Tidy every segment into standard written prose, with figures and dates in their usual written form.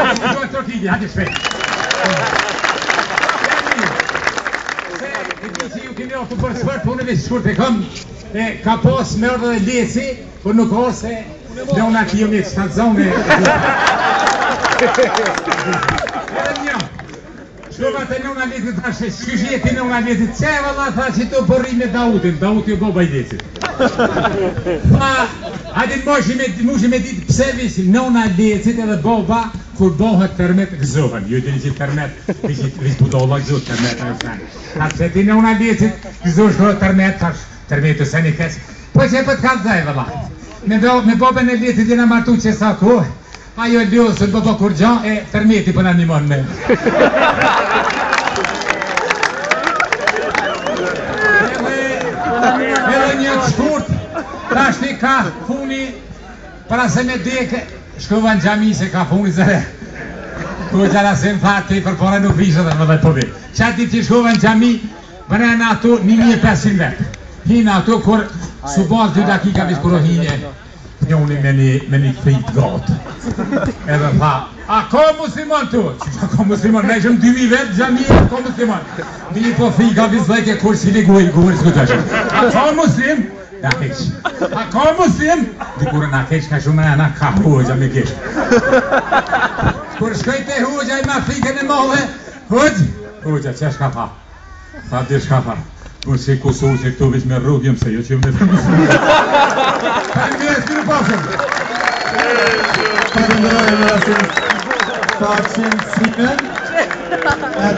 Hajde, Trokidi, hajde shpejt. Se ju keni oftu për sport, unë veç shkurt e kam, ka pas me ardhe dhe leci, por nuk ka se dhe unë ati jo me që të zone. Edhe një, shkova të nëna lecit të ashe, shkysh jeti nëna lecit, që e valla tha që të përri me Daudin, Daud jo boba i lecit. Tha, hajde mushi me ditë pse visi nëna lecit edhe boba, kur bohët tërmet gëzohen, ju të një që tërmet, vish budolla gëzohet tërmet në sen. Ta që ti nëna lecit gëzohet shkojë tërmet, tash tërmet të sen i kes. Po që e për të kalzaj, valla. Me bobën e lecit jena martu që sa kohë, ajo e ljohë së bobo kur gjan, e tërmeti për në animon me. Edhe një të shkurt, tashti ka funi, para se me deke, shkova në gjami se ka funi zëre. Ku gjara se më tha, te për pora nuk vishë dhe më dhe povi. Qati që shkova në gjami, bëne në ato 1500 vetë. Hinë ato kur subas 2 dakika vish kuro hinje, njoni me një këfejt gatë. Edhe tha, a ka muslimon tu? Qështë a ka muslimon? Me ishëm 2000 vetë gjami, a ka muslimon? Një po fika vish dheke kur si një gujë s'ku të shumë. A ka muslim? Ja keq. A ka muslim? Dikurë na keq ka shumë e na ka hoxha me keq. Kur shkoj te hoxha i ma frikën e modhe, hoxha, që shka tha? Tha di shka tha? Kur si Kosovë që këtu vish me rrugjem se jo që me përmësë. Përmë një e s'kërë pasëm. Përëndëroj e në rasim ta qenë Simen.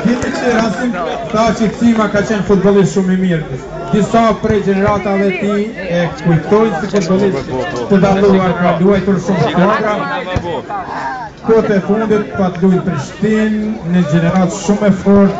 Dini që rasim ta që Sima ka qenë futbolist shumë i mirë. Disa prej gjeneratave ti e kujtojnë si futbolist të dalluar ka luajtur shumë skuadra. Kote fundit pa të luajt Prishtinë në gjenerat shumë e fort.